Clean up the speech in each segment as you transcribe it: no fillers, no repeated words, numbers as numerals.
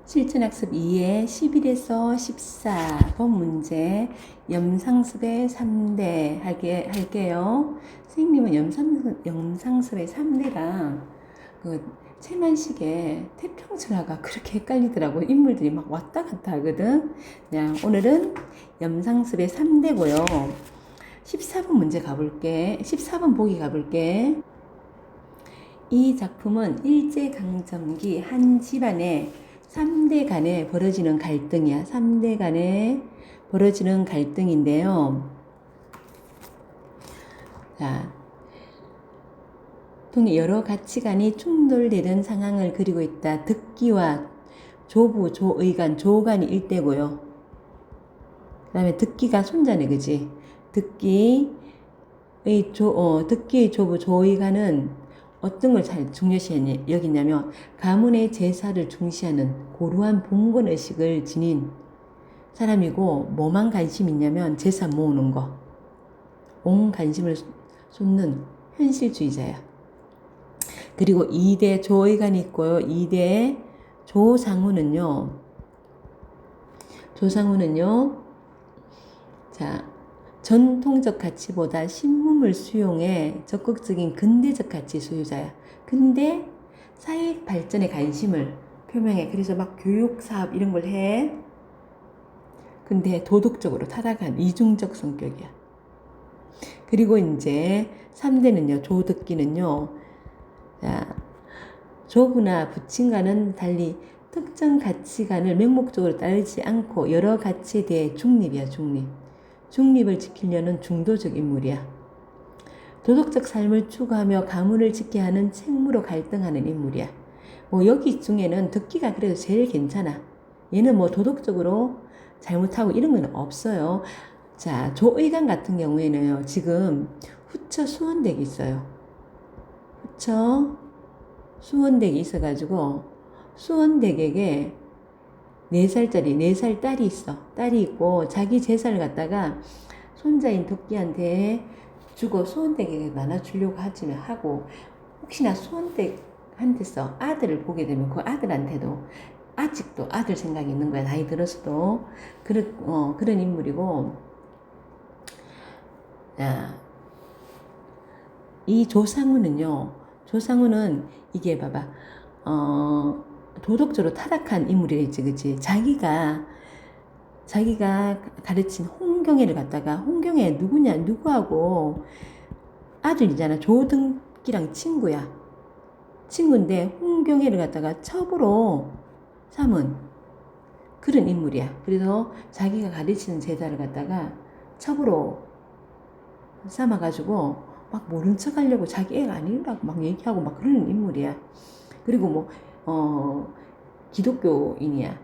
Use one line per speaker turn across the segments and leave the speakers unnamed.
실전학습 2의 11에서 14번 문제 염상습의 3대 할게요. 선생님은 염상습의 3대랑 그 채만식의 태평천하가 그렇게 헷갈리더라고. 인물들이 막 왔다 갔다 하거든. 그냥 오늘은 염상습의 3대고요. 14번 문제 가볼게. 14번 보기 가볼게. 이 작품은 일제강점기 한 집안에 3대 간에 벌어지는 갈등이야. 3대 간에 벌어지는 갈등인데요. 자, 여러 가치관이 충돌되는 상황을 그리고 있다. 득기와 조부, 조의관, 조간이 일대고요. 그 다음에 득기가 손자네, 그지? 득기의 조부, 조의관은 어떤 걸 잘 중요시 여기냐면 가문의 제사를 중시하는 고루한 봉건의식을 지닌 사람이고, 뭐만 관심이 있냐면 제사 모으는 거, 온 관심을 쏟는 현실주의자야. 그리고 2대 조의관이 있고요. 2대 조상우는요, 자, 전통적 가치보다 신문물 수용에 적극적인 근대적 가치 소유자야. 근데 사회 발전에 관심을 표명해. 그래서 막 교육 사업 이런 걸 해. 근데 도덕적으로 타락한 이중적 성격이야. 그리고 이제 3대는요, 조득기는요, 자, 조부나 부친과는 달리 특정 가치관을 맹목적으로 따르지 않고 여러 가치에 대해 중립이야, 중립. 중립을 지키려는 중도적 인물이야. 도덕적 삶을 추구하며 가문을 지켜야 하는 책무로 갈등하는 인물이야. 뭐 여기 중에는 득기가 그래도 제일 괜찮아. 얘는 뭐 도덕적으로 잘못하고 이런 건 없어요. 자, 조의관 같은 경우에는요, 지금 후처 수원댁이 있어요. 후처 수원댁이 있어가지고 수원댁에게 4살 딸이 있어. 딸이 있고 자기 재산을 갖다가 손자인 덕기한테 주고 수원댁에게 나눠주려고 하고, 혹시나 수원댁한테서 아들을 보게 되면 그 아들한테도 아직도 아들 생각이 있는 거야. 나이 들었어도. 그런 인물이고, 자, 이 조상우는 이게 봐봐. 도덕적으로 타락한 인물이랬지, 그치? 자기가 가르친 홍경애를 갖다가, 홍경애 누구하고 아들이잖아. 조등기랑 친구인데 홍경애를 갖다가 첩으로 삼은 그런 인물이야. 그래서 자기가 가르치는 제자를 갖다가 첩으로 삼아가지고 막 모른 척 하려고 자기 애가 아니라고 막 얘기하고 막 그런 인물이야. 그리고 기독교인이야.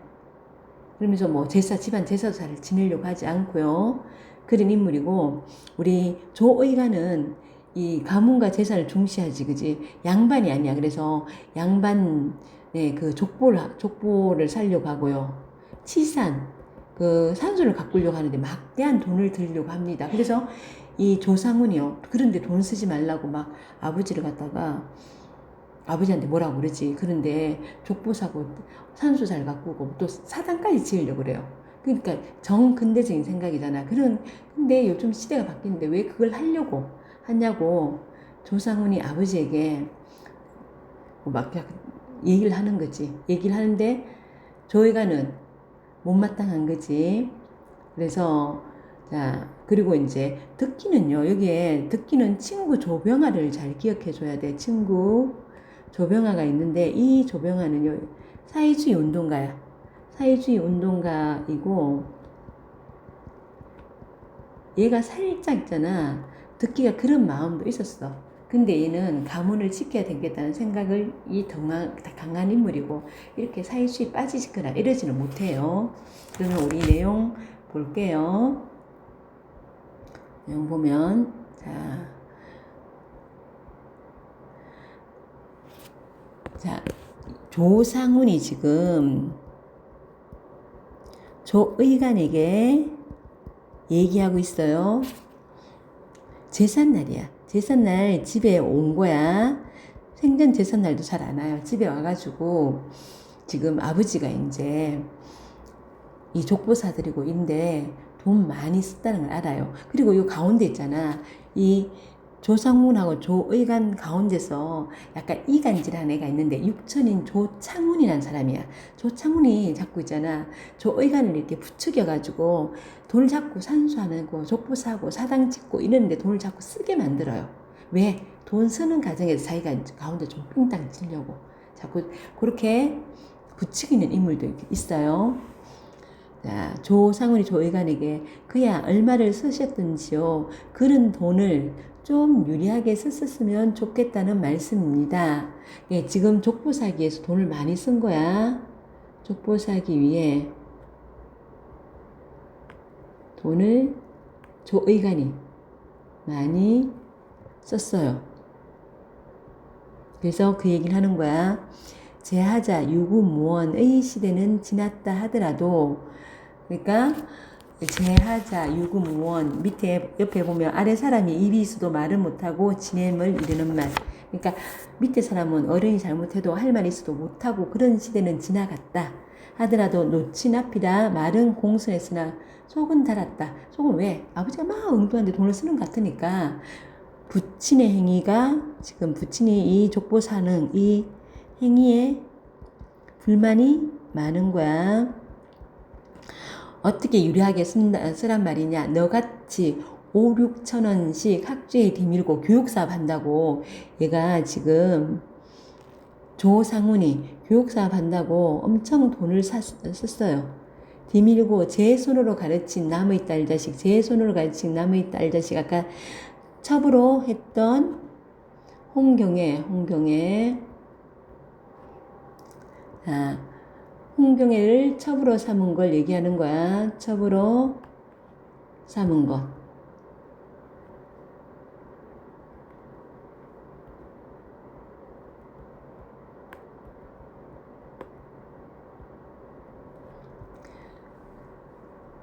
그러면서 집안 제사를 지내려고 하지 않고요. 그런 인물이고, 우리 조의관은 이 가문과 제사를 중시하지, 그지? 양반이 아니야. 그래서 양반의 그 족보를 살려고 하고요. 산소를 가꾸려고 하는데 막대한 돈을 들려고 합니다. 그래서 이 조상훈이요, 그런데 돈 쓰지 말라고 막 아버지한테 뭐라고 그러지. 그런데 족보 사고 산소 잘 가꾸고 또 사당까지 지으려고 그래요. 그러니까 정근대적인 생각이잖아. 근데 요즘 시대가 바뀌는데 왜 그걸 하려고 하냐고 조상훈이 아버지에게 막 얘기를 하는 거지. 얘기를 하는데 조의가는 못마땅한 거지. 그래서 그리고 이제 여기에 득기는 친구 조병아를 잘 기억해 줘야 돼. 친구 조병아가 있는데, 이 조병아는요, 사회주의 운동가이고, 얘가 살짝 있잖아. 득기가 그런 마음도 있었어. 근데 얘는 가문을 지켜야 되겠다는 생각을 강한 인물이고, 이렇게 사회주의 빠지거나 이러지는 못해요. 그러면 우리 내용 볼게요. 내용 보면, 조상훈이 지금 조의관에게 얘기하고 있어요. 제삿날이야. 제삿날 집에 온 거야. 생전 제삿날도 잘 안 와요. 집에 와가지고 지금 아버지가 이제 이 족보사들이고 인데 돈 많이 썼다는 걸 알아요. 그리고 요 가운데 있잖아. 이 조상문하고 조의간 가운데서 약간 이간질한 애가 있는데 육천인 조창훈이라는 사람이야. 조창훈이 자꾸 있잖아. 조의간을 이렇게 부추겨가지고 돈을 자꾸 산수하는 거, 족보사하고 사당 짓고 이러는데 돈을 자꾸 쓰게 만들어요. 왜? 돈 쓰는 과정에서 자기가 가운데 좀 삥땅 치려고 자꾸 그렇게 부추기는 인물도 있어요. 자, 조상훈이 조의간에게 그야 얼마를 쓰셨든지요. 그런 돈을 좀 유리하게 썼으면 좋겠다는 말씀입니다. 예, 지금 족보 사기 위해서 돈을 많이 쓴 거야. 족보 사기 위해 돈을 조의간이 많이 썼어요. 그래서 그 얘기를 하는 거야. 제하자 유구무원의 시대는 지났다 하더라도, 그러니까 제하자 유구무원 밑에 옆에 보면 아래 사람이 입이 있어도 말을 못하고 지냄을 이르는 말. 그러니까 밑에 사람은 어른이 잘못해도 할 말이 있어도 못하고 그런 시대는 지나갔다 하더라도 노친 앞이라 말은 공손했으나 속은 달았다. 속은 왜? 아버지가 막 엉뚱한데 돈을 쓰는 것 같으니까 부친의 행위가 지금 부친이 이 족보 사는 이 행위에 불만이 많은 거야. 어떻게 유리하게 쓰란 말이냐. 너같이 5, 6천 원씩 학주에 뒤밀고 교육사업 한다고. 얘가 지금 조상훈이 교육사업 한다고 엄청 돈을 썼어요. 뒤밀고 제 손으로 가르친 남의 딸 자식, 제 손으로 가르친 남의 딸 자식. 아까 첩으로 했던 홍경애. 자, 홍경애를 첩으로 삼은 걸 얘기하는 거야. 첩으로 삼은 것.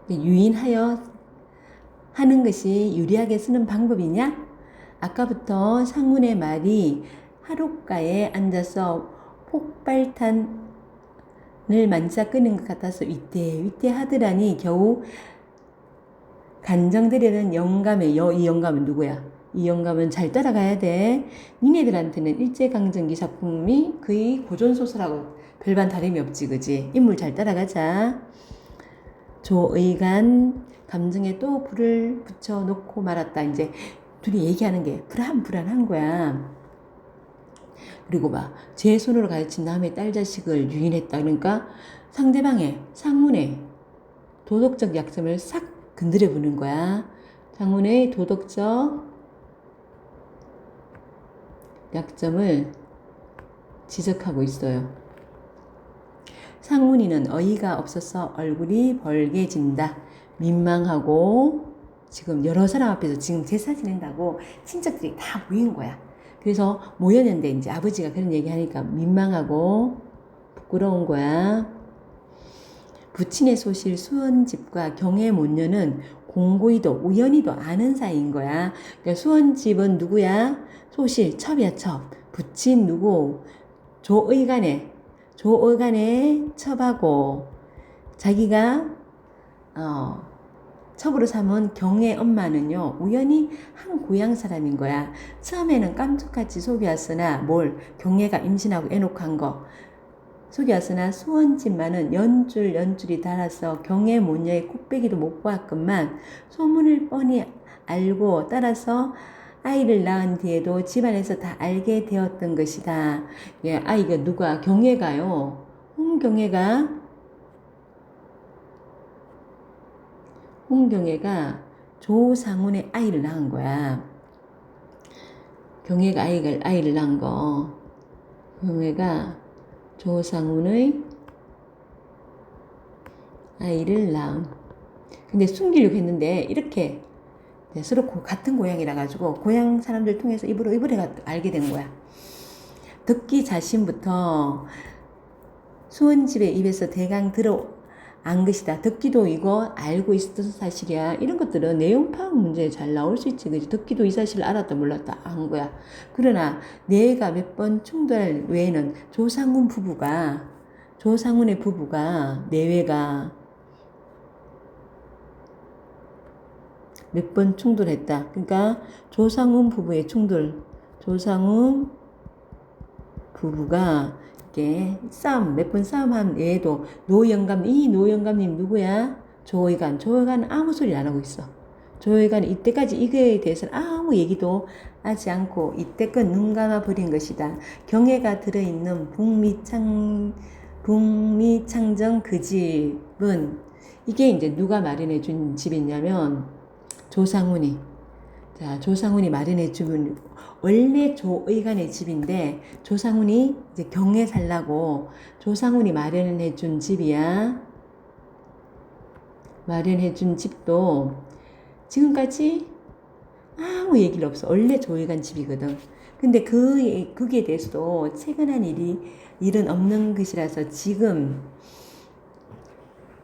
유인하여 하는 것이 유리하게 쓰는 방법이냐? 아까부터 상문의 말이 하룻가에 앉아서 폭발탄을 만지작 끄는 것 같아서 위태하더라니 겨우 간정들이는 영감의 이 영감은 누구야? 이 영감은 잘 따라가야 돼. 니네들한테는 일제강점기 작품이 거의 고전소설하고 별반 다름이 없지, 그지? 인물 잘 따라가자. 조의간 감정에 또 불을 붙여놓고 말았다. 이제 둘이 얘기하는 게 불안한 거야. 그리고 막 제 손으로 가르친 남의 딸 자식을 유인했다. 그러니까 상대방의 상문의 도덕적 약점을 싹 건드려 보는 거야. 상문의 도덕적 약점을 지적하고 있어요. 상문이는 어이가 없어서 얼굴이 벌게진다. 민망하고 지금 여러 사람 앞에서 지금 제사 지낸다고 친척들이 다 모인 거야. 그래서 모였는데 이제 아버지가 그런 얘기 하니까 민망하고 부끄러운 거야. 부친의 소실 수원집과 경혜몬녀는 공고히도 우연히도 아는 사이인 거야. 그러니까 수원집은 누구야? 소실 첩이야, 첩. 부친 누구? 조의간의 첩하고 자기가 첩으로 삼은 경의 엄마는요 우연히 한 고향 사람인 거야. 처음에는 깜짝같이 속였으나 경혜가 임신하고 애녹한 거 속였으나 수원집만은 연줄이 달아서 경혜 모녀의 콧배기도 못 보았건만 소문을 뻔히 알고 따라서 아이를 낳은 뒤에도 집안에서 다 알게 되었던 것이다. 예, 아이가 누가? 경혜가요. 홍경혜가 조상훈의 아이를 낳은 거야. 경혜가 아이를 낳은 거. 경혜가 조상훈의 아이를 낳은. 근데 숨기려고 했는데 이렇게 서로 같은 고향이라 가지고 고향 사람들 통해서 입으로 알게 된 거야. 듣기 자신부터 수원집의 입에서 대강 들어안 것이다. 듣기도 이거 알고 있었던 사실이야. 이런 것들은 내용 파악 문제에 잘 나올 수 있지. 그치? 듣기도 이 사실을 알았다 몰랐다 한 거야. 그러나 내가 몇 번 충돌할 외에는 조상훈 부부가 조상훈의 부부가 내외가 몇 번 충돌했다. 그러니까 조상훈 부부의 충돌. 조상훈 부부가 이렇게 싸움, 몇 번 싸움한 외에도 이 노영감님 누구야? 조의관. 조의관은 아무 소리 안 하고 있어. 조의관은 이때까지 이거에 대해서는 아무 얘기도 하지 않고 이때껏 눈 감아 버린 것이다. 경애가 들어있는 북미창정 그 집은 이게 이제 누가 마련해 준 집이냐면 조상훈이. 자, 조상훈이 마련해 준 원래 조의관의 집인데 조상훈이 이제 경에 살라고 조상훈이 마련해 준 집이야. 마련해 준 집도 지금까지 아무 얘기를 없어. 원래 조의관 집이거든. 근데 그게 대해서도 최근 한 일은 없는 것이라서 지금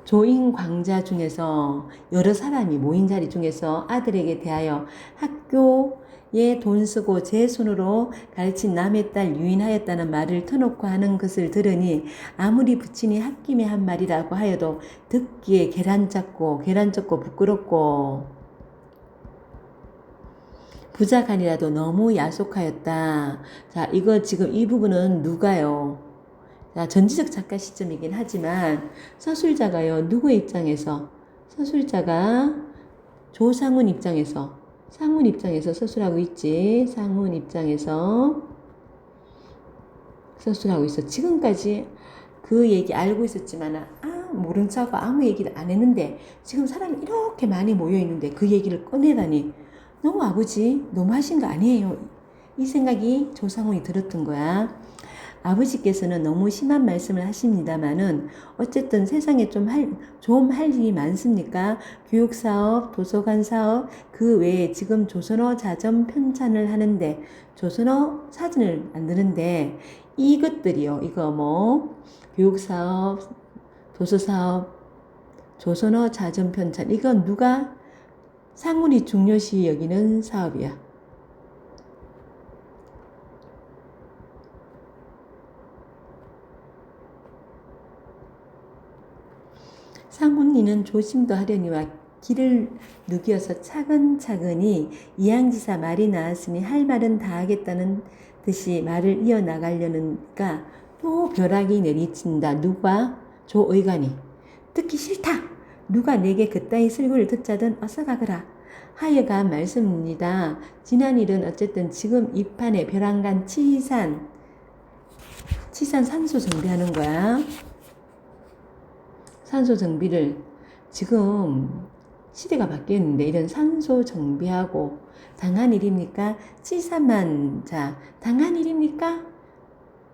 조인 광자 중에서 여러 사람이 모인 자리 중에서 아들에게 대하여 학교에 돈 쓰고 제 손으로 가르친 남의 딸 유인하였다는 말을 터놓고 하는 것을 들으니 아무리 부친이 홧김에 한 말이라고 하여도 듣기에 계란 쩍고 부끄럽고 부자간이라도 너무 야속하였다. 자, 이거 지금 이 부분은 누가요? 자, 전지적 작가 시점이긴 하지만 서술자가요. 누구의 입장에서? 서술자가 조상훈 입장에서 상훈 입장에서 서술하고 있지. 상훈 입장에서 서술하고 있어. 지금까지 그 얘기 알고 있었지만 모른 척하고 아무 얘기를 안 했는데 지금 사람이 이렇게 많이 모여 있는데 그 얘기를 꺼내다니 너무 아버지 너무 하신 거 아니에요. 이 생각이 조상훈이 들었던 거야. 아버지께서는 너무 심한 말씀을 하십니다만은 어쨌든 세상에 좀 할 일이 많습니까? 교육사업, 도서관 사업, 그 외에 지금 조선어 자전 편찬을 하는데 조선어 사전을 만드는데 이것들이요. 이거 뭐 교육사업, 도서사업, 조선어 자전 편찬 이건 누가 상훈이 중요시 여기는 사업이야. 상훈이는 조심도 하려니와 길을 누기어서 차근차근히 이양지사 말이 나왔으니 할 말은 다 하겠다는 듯이 말을 이어나가려는가 또 벼락이 내리친다. 누가? 조의관이. 듣기 싫다. 누가 내게 그따위 설교를 듣자든 어서 가거라. 하여간 말씀입니다. 지난 일은 어쨌든 지금 이 판에 벼랑간 치산 산소 정비하는 거야. 산소 정비를 지금 시대가 바뀌었는데 이런 산소 정비하고 당한 일입니까? 치사만 자 당한 일입니까?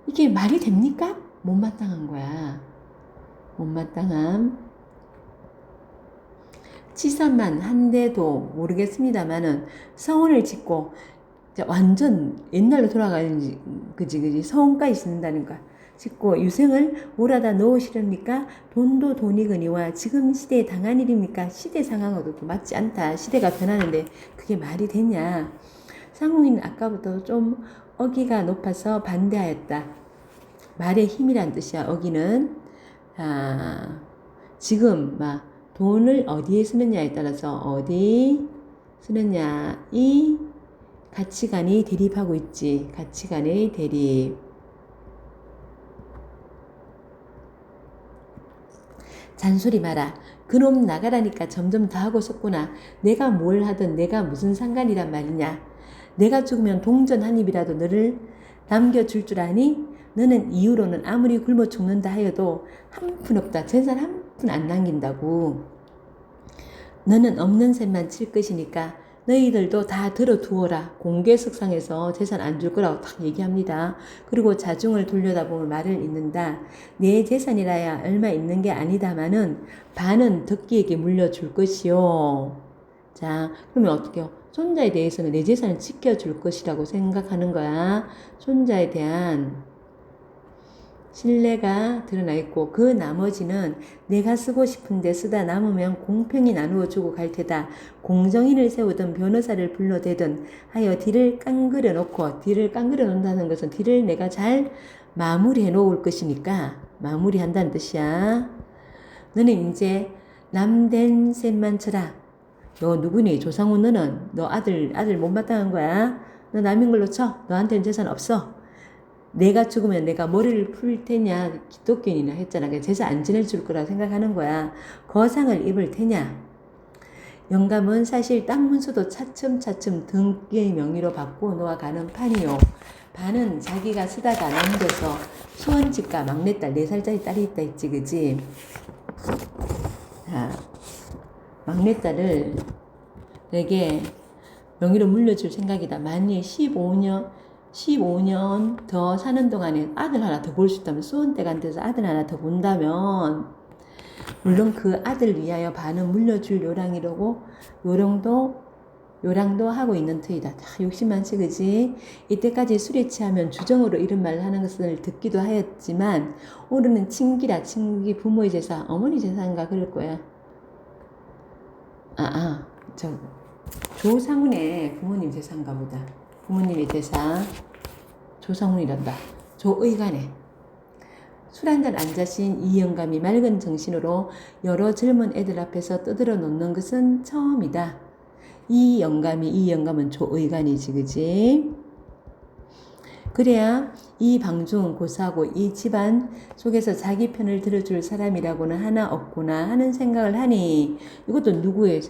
이게 말이 됩니까? 못마땅한 거야. 못마땅함. 치사만 한데도 모르겠습니다만은 성원을 짓고 완전 옛날로 돌아가는 그지 성원까지 짓는다는 거야. 짓고 유생을 몰아다 넣으시렵니까? 돈도 돈이거니와 지금 시대에 당한 일입니까? 시대 상황하고도 맞지 않다. 시대가 변하는데 그게 말이 되냐. 상홍이는 아까부터 좀 어기가 높아서 반대하였다. 말의 힘이란 뜻이야. 어기는 지금 막 돈을 어디에 쓰느냐에 따라서 어디 쓰느냐 이 가치관이 대립하고 있지. 가치관의 대립. 잔소리 마라. 그놈 나가라니까 점점 더 하고 싶구나. 내가 뭘 하든 내가 무슨 상관이란 말이냐. 내가 죽으면 동전 한 입이라도 너를 남겨줄 줄 아니? 너는 이후로는 아무리 굶어 죽는다 하여도 한 푼 없다. 재산 한 푼 안 남긴다고. 너는 없는 셈만 칠 것이니까 너희들도 다 들어두어라. 공개석상에서 재산 안 줄 거라고 딱 얘기합니다. 그리고 자중을 돌려다보면 말을 잇는다. 내 재산이라야 얼마 있는 게 아니다마는 반은 덕기에게 물려줄 것이요. 자, 그러면 어떻게요? 손자에 대해서는 내 재산을 지켜줄 것이라고 생각하는 거야. 손자에 대한 신뢰가 드러나 있고 그 나머지는 내가 쓰고 싶은데 쓰다 남으면 공평히 나누어 주고 갈 테다. 공정인을 세우든 변호사를 불러대든 하여 뒤를 깡그려 놓는다는 것은 뒤를 내가 잘 마무리해 놓을 것이니까 마무리한다는 뜻이야. 너는 이제 남된 셈만 쳐라. 너 누구니? 조상우 너는 너 아들 못마땅한 거야. 너 남인 걸로 쳐. 너한테는 재산 없어. 내가 죽으면 내가 머리를 풀 테냐. 기독교인이나 했잖아. 제사 안 지낼 줄 거라 생각하는 거야. 거상을 입을 테냐. 영감은 사실 땅 문서도 차츰차츰 등기의 명의로 받고 놓아가는 판이요. 반은 자기가 쓰다가 남겨서 수원집과 막내딸 4살짜리 딸이 있다 했지, 그지? 자, 막내딸을 내게 명의로 물려줄 생각이다. 만일 15년 더 사는 동안에 아들 하나 더 볼 수 있다면, 수원댁 데서 아들 하나 더 본다면, 물론 그 아들 위하여 반은 물려줄 요랑이라고 요랑도 하고 있는 터이다. 욕심만치, 그지? 이때까지 술에 취하면 주정으로 이런 말을 하는 것을 듣기도 하였지만, 오늘은 친기라, 친기 부모의 제사, 어머니 제사인가 그럴 거야. 조상훈의 부모님 제사인가 보다. 부모님의 제사. 조상훈이란다. 조의간에. 술 한잔 앉아신 이 영감이 맑은 정신으로 여러 젊은 애들 앞에서 떠들어 놓는 것은 처음이다. 이 영감은 조의간이지, 그지? 그래야 이 방중 고사하고 이 집안 속에서 자기 편을 들어줄 사람이라고는 하나 없구나 하는 생각을 하니, 이것도 누구의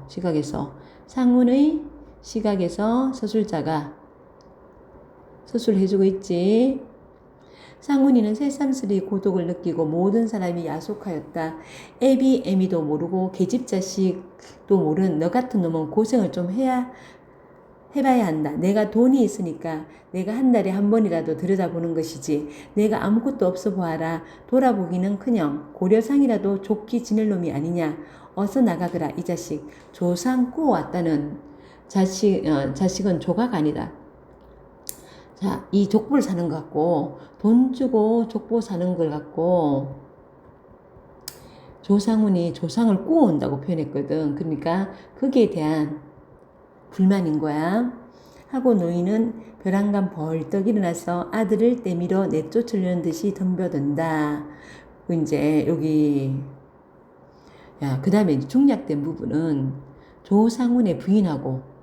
시각에서? 상훈의 시각에서 서술자가 서술해주고 있지. 상훈이는 새삼스레 고독을 느끼고 모든 사람이 야속하였다. 애비애미도 모르고 계집자식도 모른 너 같은 놈은 고생을 좀 해봐야 한다. 내가 돈이 있으니까 내가 한 달에 한 번이라도 들여다보는 것이지. 내가 아무것도 없어 보아라. 돌아보기는커녕 고려상이라도 좋게 지낼 놈이 아니냐. 어서 나가거라 이 자식. 조상 꾸어왔다는 자식은 조각 아니다. 자, 이 족보를 사는 것 같고, 돈 주고 족보 사는 걸 갖고, 조상훈이 조상을 꾸어온다고 표현했거든. 그러니까 거기에 대한 불만인 거야. 하고 노인은 벼랑간 벌떡 일어나서 아들을 떼밀어 내쫓으려는 듯이 덤벼든다. 이제 여기, 그 다음에 중략된 부분은 조상훈의 부인과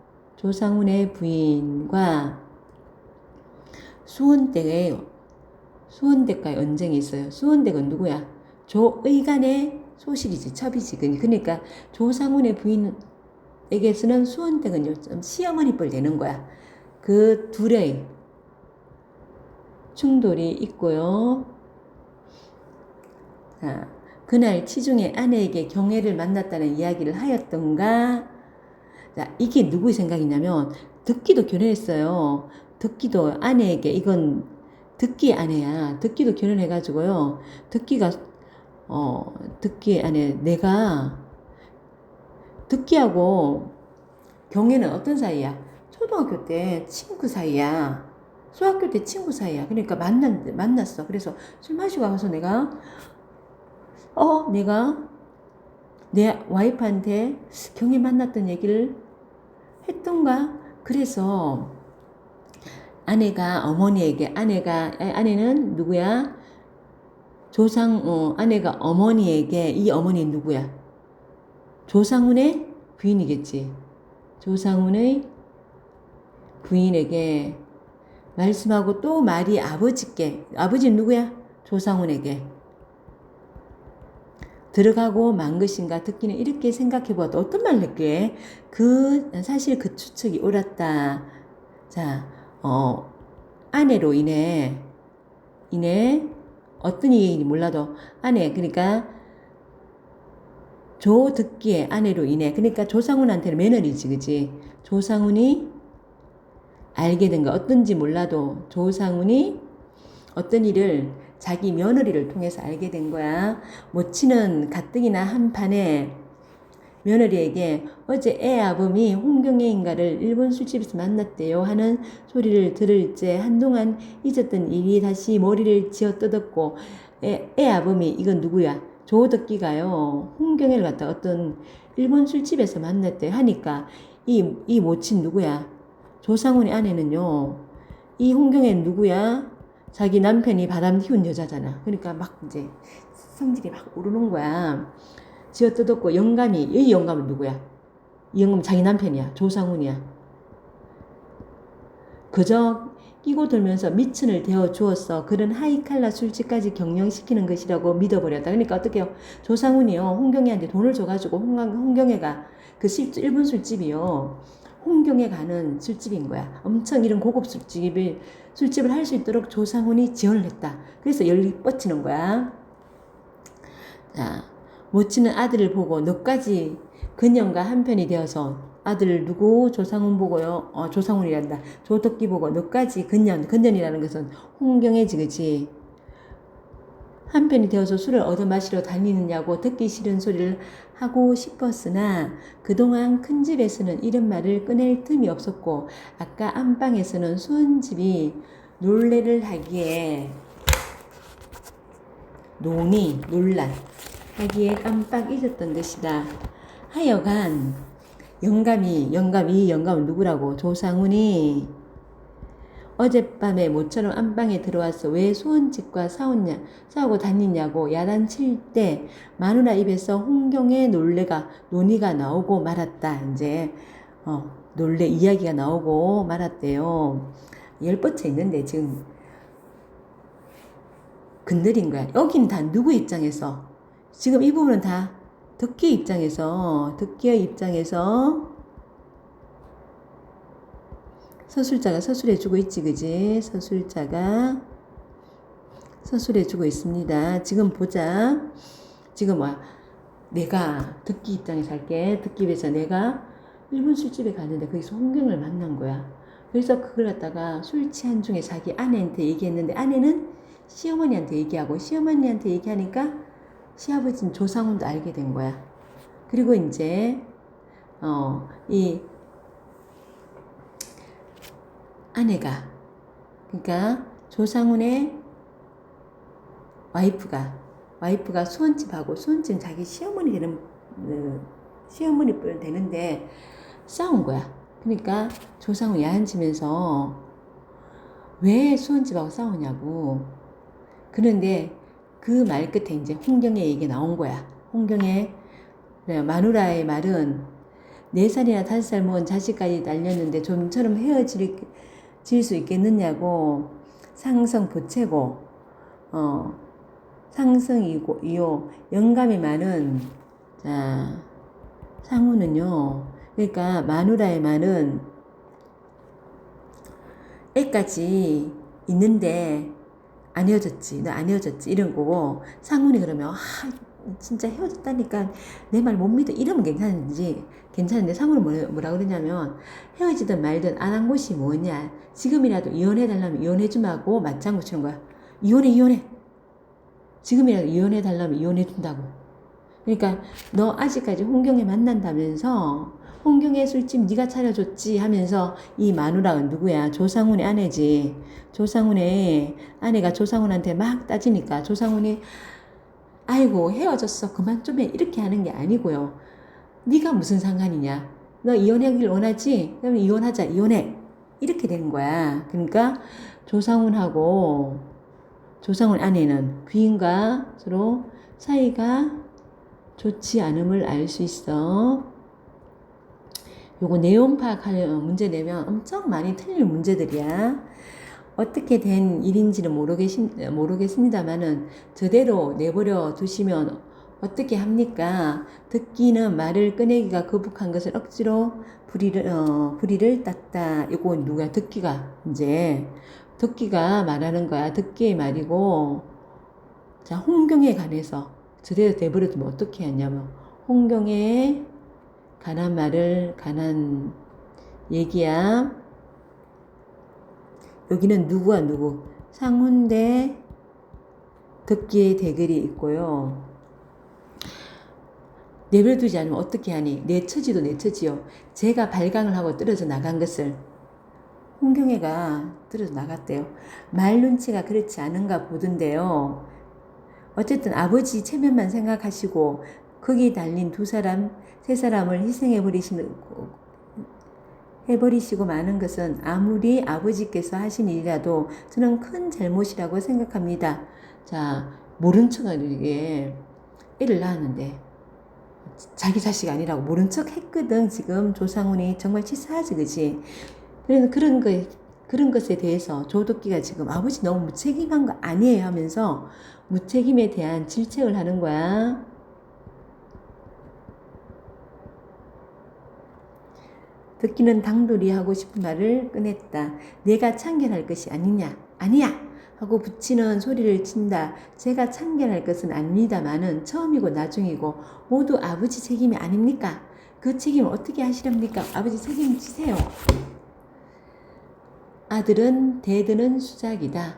수원댁과의 언쟁이 있어요. 수원댁은 누구야? 조의간의 소실이지, 첩이지. 그러니까 조상훈의 부인에게서는 수원댁은 좀 시어머니 뻘 되는 거야. 그 둘의 충돌이 있고요. 자, 그날 치중에 아내에게 경애를 만났다는 이야기를 하였던가. 자, 이게 누구의 생각이냐면, 득기도 결혼했어요. 득기도 아내에게, 이건 득기 아내야. 득기도 결혼해가지고요. 득기의 아내, 내가 득기하고 경애는 어떤 사이야? 초등학교 때 친구 사이야. 중학교 때 친구 사이야. 그러니까 만났어. 그래서 술 마시고 와서 내가 내 와이프한테 경애 만났던 얘기를 했던가? 그래서 아내는 누구야? 아내가 어머니에게, 이 어머니는 누구야? 조상훈의 부인이겠지. 조상훈의 부인에게 말씀하고 또 말이 아버지는 누구야? 조상훈에게 들어가고 만 것인가. 듣기는 이렇게 생각해봐도 어떤 말을 했게? 사실 그 추측이 옳았다. 자, 아내로 인해 어떤 얘기인지 몰라도 그러니까 조득기의 아내로 인해, 그러니까 조상훈한테는 며느리지, 그지? 조상훈이 알게 된 거, 어떤지 몰라도 조상훈이 어떤 일을 자기 며느리를 통해서 알게 된 거야. 모치는 가뜩이나 한판에 며느리에게 어제 애 아범이 홍경애인가를 일본 술집에서 만났대요 하는 소리를 들을 때 한동안 잊었던 일이 다시 머리를 쥐어 뜯었고, 애 아범이, 이건 누구야? 조덕기가요, 홍경애를 갖다 어떤 일본 술집에서 만났대 하니까 이 모친 누구야? 조상훈의 아내는요, 이 홍경애는 누구야? 자기 남편이 바람 피운 여자잖아. 그러니까 막 이제 성질이 막 오르는 거야. 쥐어 뜯었고 영감이, 이 영감은 누구야? 이 영감은 자기 남편이야. 조상훈이야. 그저 끼고 돌면서 미천을 대어 주었어. 그런 하이칼라 술집까지 경영시키는 것이라고 믿어버렸다. 그러니까 어떻게요? 조상훈이요. 홍경애한테 돈을 줘가지고 홍경애가 그 일본 술집이요. 홍경애 가는 술집인 거야. 엄청 이런 고급 술집을 할 수 있도록 조상훈이 지원을 했다. 그래서 열이 뻗치는 거야. 자, 모치는 아들을 보고 너까지 그년과 한편이 되어서 아들 누구? 조상훈 보고요. 조상훈이란다. 조덕기 보고 너까지 근년이라는 것은 홍경애지, 그치? 한편이 되어서 술을 얻어 마시러 다니느냐고 듣기 싫은 소리를 하고 싶었으나 그동안 큰 집에서는 이런 말을 꺼낼 틈이 없었고 아까 안방에서는 수은집이 놀래를 하기에 논란 하기에 깜빡 잊었던 것이다. 하여간 영감은 누구라고? 조상훈이 어젯밤에 모처럼 안방에 들어와서 왜 수원집과 싸우고 다니냐고 야단칠 때 마누라 입에서 홍경의 논의가 나오고 말았다. 이제 논래 이야기가 나오고 말았대요. 열뻗쳐 있는데 지금 건드린 거야. 여긴 다 누구 입장에서? 지금 이 부분은 다 덕기의 입장에서 서술자가 서술해주고 있지, 그지? 서술자가 서술해주고 있습니다. 지금 보자. 지금 내가 덕기 입장에서 할게. 덕기 입에서 내가 일본 술집에 갔는데 거기서 홍경을 만난 거야. 그래서 그걸 갖다가 술 취한 중에 자기 아내한테 얘기했는데 아내는 시어머니한테 얘기하고 시어머니한테 얘기하니까 시아버지는 조상훈도 알게 된 거야. 그리고 이제 이 아내가 그러니까 조상훈의 와이프가 수원집하고 수원집 자기 시어머니 뻘 되는데 싸운 거야. 그러니까 조상훈 야한치면서 왜 수원집하고 싸우냐고. 그런데 그 말 끝에 이제 홍경의 얘기 나온 거야. 홍경의 마누라의 말은 4살이나 5살 먹은 자식까지 날렸는데 좀처럼 헤어질 수 있겠느냐고. 상성 보채고 상성이요. 영감의 말은 자 상우는요. 그러니까 마누라의 말은 애까지 있는데 안 헤어졌지. 너 안 헤어졌지. 이런 거고 상훈이 그러면 진짜 헤어졌다니까 내 말 못 믿어. 이러면 괜찮은데 상훈은 뭐라 그러냐면 헤어지든 말든 안 한 곳이 뭐냐. 지금이라도 이혼해달라면 이혼해주마고 맞장구 치는 거야. 이혼해. 지금이라도 이혼해달라면 이혼해준다고. 그러니까 너 아직까지 홍경애 만난다면서 홍경애 술집 네가 차려줬지 하면서 이 마누라가 누구야? 조상훈의 아내지. 조상훈의 아내가 조상훈한테 막 따지니까 조상훈이 아이고 헤어졌어 그만 좀 해 이렇게 하는 게 아니고요. 네가 무슨 상관이냐. 너 이혼하길 원하지? 그럼 이혼하자. 이혼해. 이렇게 되는 거야. 그러니까 조상훈 아내는 부인과 서로 사이가 좋지 않음을 알 수 있어. 요거 내용 파악할 문제 내면 엄청 많이 틀릴 문제들이야. 어떻게 된 일인지는 모르겠습니다만은 저대로 내버려 두시면 어떻게 합니까? 듣기는 말을 꺼내기가 거북한 것을 억지로 불의를 땄다. 이거 누가? 듣기가 말하는 거야. 듣기의 말이고. 자, 홍경에 관해서 저대로 내버려 두면 어떻게 하냐면 홍경에 관한 얘기야. 여기는 누구와 누구? 상훈 대 덕기의 대결이 있고요. 내버려두지 않으면 어떻게 하니? 내 처지도 내 처지요. 제가 발광을 하고 떨어져 나간 것을 홍경애가 떨어져 나갔대요. 말 눈치가 그렇지 않은가 보던데요. 어쨌든 아버지 체면만 생각하시고 거기 달린 2사람, 3사람을 희생해 버리시는 해버리시고 마는 것은 아무리 아버지께서 하신 일이라도 저는 큰 잘못이라고 생각합니다. 자, 모른 척하게 애를 낳았는데 자기 자식 아니라고 모른 척 했거든. 지금 조상훈이 정말 치사하지, 그지? 그래서 그런 것에 대해서 조덕기가 지금 아버지 너무 무책임한 거 아니에요 하면서 무책임에 대한 질책을 하는 거야. 덕기는 당돌이 하고 싶은 말을 꺼냈다. 내가 참견할 것이 아니냐? 아니야! 하고 붙이는 소리를 친다. 제가 참견할 것은 아닙니다마는 처음이고 나중이고 모두 아버지 책임이 아닙니까? 그 책임을 어떻게 하시렵니까? 아버지 책임지세요. 아들은 대드는 수작이다.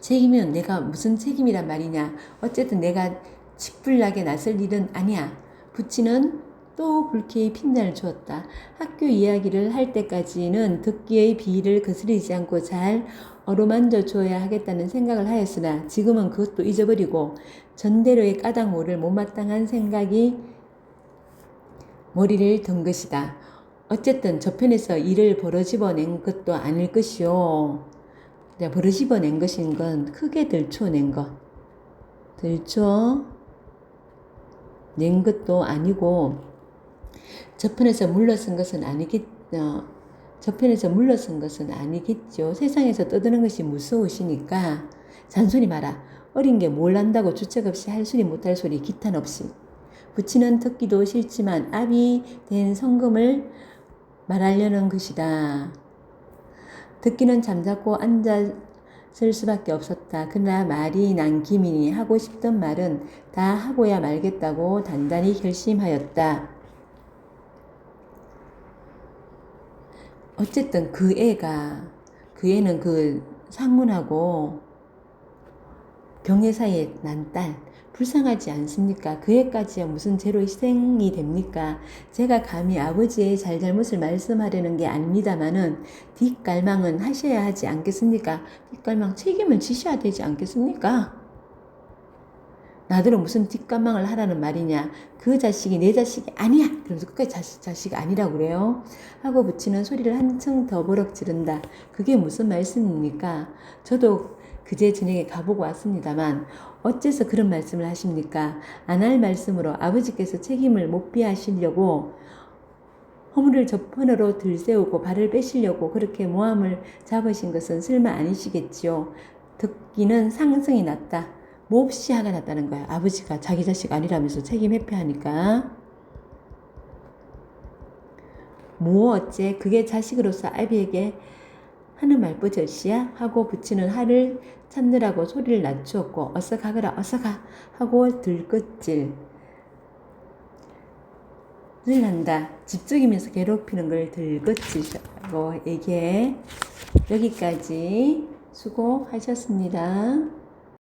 책임은 내가 무슨 책임이란 말이냐. 어쨌든 내가 직불나게 나설 일은 아니야. 부치는 또 불쾌히 핀잔을 주었다. 학교 이야기를 할 때까지는 덕기의 비위를 거스르지 않고 잘 어루만져 줘야 하겠다는 생각을 하였으나 지금은 그것도 잊어버리고 전대로의 까닭모를 못마땅한 생각이 머리를 든 것이다. 어쨌든 저편에서 일을 벌어집어낸 것도 아닐 것이요. 벌어집어낸 것인 건 크게 들춰낸 것. 들춰낸 것도 아니고 저편에서 물러선 것은 아니겠죠. 세상에서 떠드는 것이 무서우시니까 잔소리 마라. 어린 게 뭘 안다고 주책 없이 할 소리 못할 소리 기탄 없이. 부치는 듣기도 싫지만 압이 된 성금을 말하려는 것이다. 듣기는 잠자코 앉았을 수밖에 없었다. 그러나 말이 난 김이니 하고 싶던 말은 다 하고야 말겠다고 단단히 결심하였다. 어쨌든 그 애는 그 상문하고 경혜 사이에 난 딸, 불쌍하지 않습니까? 그 애까지야 무슨 죄로 희생이 됩니까? 제가 감히 아버지의 잘잘못을 말씀하려는 게 아닙니다마는 뒷갈망은 하셔야 하지 않겠습니까? 뒷갈망 책임을 지셔야 되지 않겠습니까? 나더러 무슨 뒷감망을 하라는 말이냐. 그 자식이 내 자식이 아니야. 그러면서 끝까지 자식이 아니라고 그래요. 하고 붙이는 소리를 한층 더 버럭 지른다. 그게 무슨 말씀입니까? 저도 그제 저녁에 가보고 왔습니다만 어째서 그런 말씀을 하십니까? 안 할 말씀으로 아버지께서 책임을 못 피하시려고 허물을 저편으로 들세우고 발을 빼시려고 그렇게 모함을 잡으신 것은 설마 아니시겠지요. 듣기는 상승이 났다. 몹시 화가 났다는 거야. 아버지가 자기 자식 아니라면서 책임 회피하니까. 뭐 어째 그게 자식으로서 아비에게 하는 말버젓이야? 하고 붙이는 화를 참느라고 소리를 낮추었고 어서 가거라 어서 가 하고 들것질 을 한다. 집적이면서 괴롭히는 걸 들것질이라고 얘기해. 여기까지 수고하셨습니다.